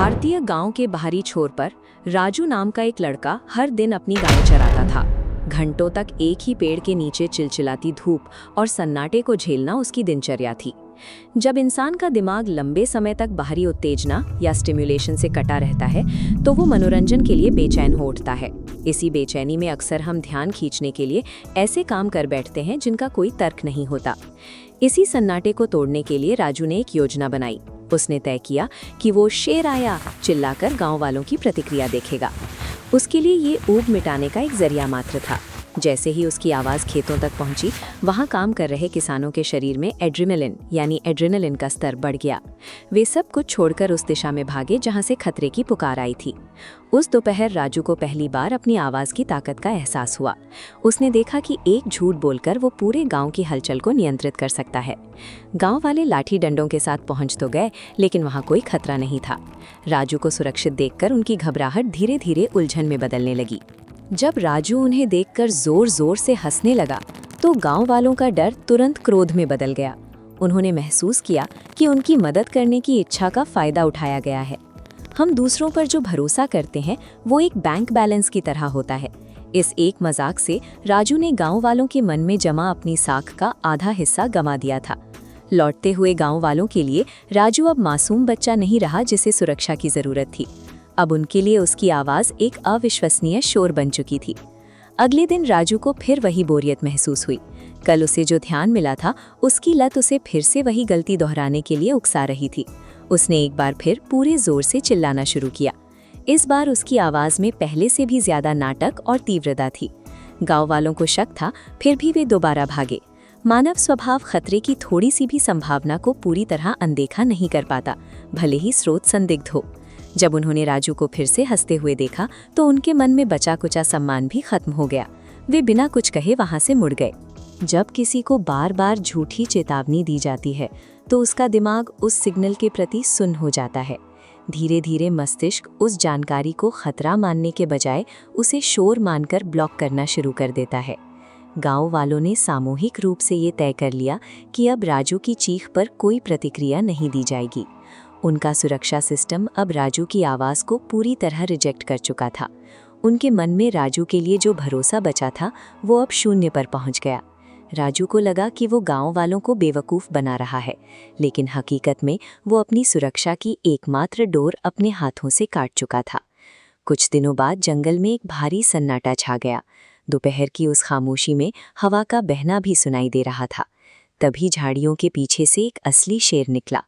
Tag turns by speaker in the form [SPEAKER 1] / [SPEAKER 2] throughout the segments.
[SPEAKER 1] भारतीय गांव के बाहरी छोर पर राजू नाम का एक लड़का हर दिन अपनी गाय चराता था। घंटों तक एक ही पेड़ के नीचे चिलचिलाती धूप और सन्नाटे को झेलना उसकी दिनचर्या थी। जब इंसान का दिमाग लंबे समय तक बाहरी उत्तेजना या स्टिम्युलेशन से कटा रहता है तो वो मनोरंजन के लिए बेचैन हो उठता है। इसी बेचैनी में अक्सर हम ध्यान खींचने के लिए ऐसे काम कर बैठते हैं जिनका कोई तर्क नहीं होता। इसी सन्नाटे को तोड़ने के लिए राजू ने एक योजना बनाई। उसने तय किया कि वो शेर आया चिल्लाकर गांव वालों की प्रतिक्रिया देखेगा। उसके लिए ये ऊब मिटाने का एक जरिया मात्र था। जैसे ही उसकी आवाज़ खेतों तक पहुंची, वहां काम कर रहे किसानों के शरीर में एड्रेनलिन का स्तर बढ़ गया। वे सब कुछ छोड़कर उस दिशा में भागे जहां से खतरे की पुकार आई थी। उस दोपहर राजू को पहली बार अपनी आवाज़ की ताकत का एहसास हुआ। उसने देखा कि एक झूठ बोलकर वो पूरे गांव की हलचल को नियंत्रित कर सकता है। गांव वाले लाठी डंडों के साथ पहुंच तो गए, लेकिन वहां कोई खतरा नहीं था। राजू को सुरक्षित देखकर उनकी घबराहट धीरे धीरे उलझन में बदलने लगी। जब राजू उन्हें देखकर जोर जोर से हंसने लगा तो गांव वालों का डर तुरंत क्रोध में बदल गया। उन्होंने महसूस किया कि उनकी मदद करने की इच्छा का फायदा उठाया गया है। हम दूसरों पर जो भरोसा करते हैं वो एक बैंक बैलेंस की तरह होता है। इस एक मजाक से राजू ने गांव वालों के मन में जमा अपनी साख का आधा हिस्सा गंवा दिया था। लौटते हुए गांव वालों के लिए राजू अब मासूम बच्चा नहीं रहा जिसे सुरक्षा की जरूरत थी। अब उनके लिए उसकी आवाज़ एक अविश्वसनीय शोर बन चुकी थी। अगले दिन राजू को फिर वही बोरियत महसूस हुई। कल उसे जो ध्यान मिला था उसकी लत उसे फिर से वही गलती दोहराने के लिए उकसा रही थी। उसने एक बार फिर पूरे जोर से चिल्लाना शुरू किया। इस बार उसकी आवाज़ में पहले से भी ज्यादा नाटक और तीव्रता थी। गांव वालों को शक था, फिर भी वे दोबारा भागे। मानव स्वभाव खतरे की थोड़ी सी भी संभावना को पूरी तरह अनदेखा नहीं कर पाता, भले ही स्रोत संदिग्ध हो। जब उन्होंने राजू को फिर से हंसते हुए देखा तो उनके मन में बचा कुचा सम्मान भी खत्म हो गया। वे बिना कुछ कहे वहां से मुड़ गए। जब किसी को बार बार झूठी चेतावनी दी जाती है तो उसका दिमाग उस सिग्नल के प्रति सुन्न हो जाता है। धीरे धीरे मस्तिष्क उस जानकारी को खतरा मानने के बजाय उसे शोर मानकर ब्लॉक करना शुरू कर देता है। गांव वालों ने सामूहिक रूप से ये तय कर लिया कि अब राजू की चीख पर कोई प्रतिक्रिया नहीं दी जाएगी। उनका सुरक्षा सिस्टम अब राजू की आवाज़ को पूरी तरह रिजेक्ट कर चुका था। उनके मन में राजू के लिए जो भरोसा बचा था वो अब शून्य पर पहुंच गया। राजू को लगा कि वो गांव वालों को बेवकूफ़ बना रहा है, लेकिन हकीकत में वो अपनी सुरक्षा की एकमात्र डोर अपने हाथों से काट चुका था। कुछ दिनों बाद जंगल में एक भारी सन्नाटा छा गया। दोपहर की उस खामोशी में हवा का बहना भी सुनाई दे रहा था। तभी झाड़ियों के पीछे से एक असली शेर निकला।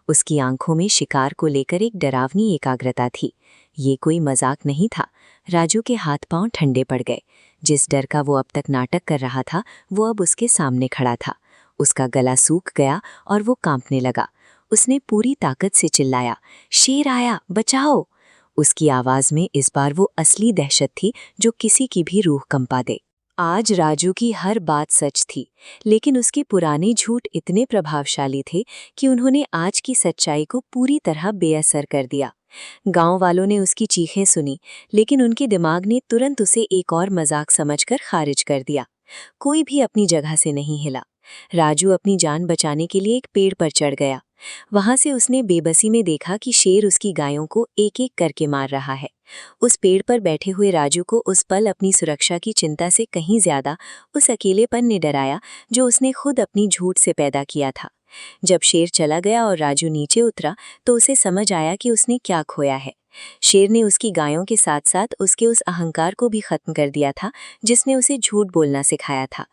[SPEAKER 1] उसकी आंखों में शिकार को लेकर एक डरावनी एकाग्रता थी। ये कोई मजाक नहीं था। राजू के हाथ पांव ठंडे पड़ गए। जिस डर का वो अब तक नाटक कर रहा था वो अब उसके सामने खड़ा था। उसका गला सूख गया और वो कांपने लगा। उसने पूरी ताकत से चिल्लाया, शेर आया, बचाओ। उसकी आवाज में इस बार वो असली दहशत थी जो किसी की भी रूह कंपा दे। आज राजू की हर बात सच थी, लेकिन उसके पुराने झूठ इतने प्रभावशाली थे कि उन्होंने आज की सच्चाई को पूरी तरह बेअसर कर दिया। गांव वालों ने उसकी चीखें सुनी, लेकिन उनके दिमाग ने तुरंत उसे एक और मजाक समझकर खारिज कर दिया। कोई भी अपनी जगह से नहीं हिला। राजू अपनी जान बचाने के लिए एक पेड़ पर चढ़ गया। वहां से उसने बेबसी में देखा कि शेर उसकी गायों को एक एक करके मार रहा है। उस पेड़ पर बैठे हुए राजू को उस पल अपनी सुरक्षा की चिंता से कहीं ज्यादा उस अकेलेपन ने डराया जो उसने खुद अपनी झूठ से पैदा किया था। जब शेर चला गया और राजू नीचे उतरा तो उसे समझ आया कि उसने क्या खोया है। शेर ने उसकी गायों के साथ साथ उसके उस अहंकार को भी खत्म कर दिया था जिसने उसे झूठ बोलना सिखाया था।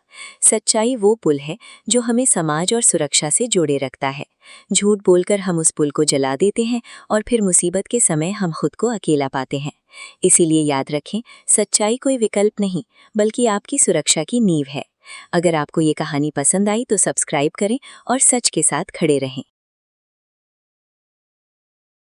[SPEAKER 1] सच्चाई वो पुल है जो हमें समाज और सुरक्षा से जोड़े रखता है। झूठ बोलकर हम उस पुल को जला देते हैं और फिर मुसीबत के समय हम खुद को अकेला पाते हैं। इसीलिए याद रखें, सच्चाई कोई विकल्प नहीं बल्कि आपकी सुरक्षा की नींव है। अगर आपको ये कहानी पसंद आई तो सब्सक्राइब करें और सच के साथ खड़े रहें।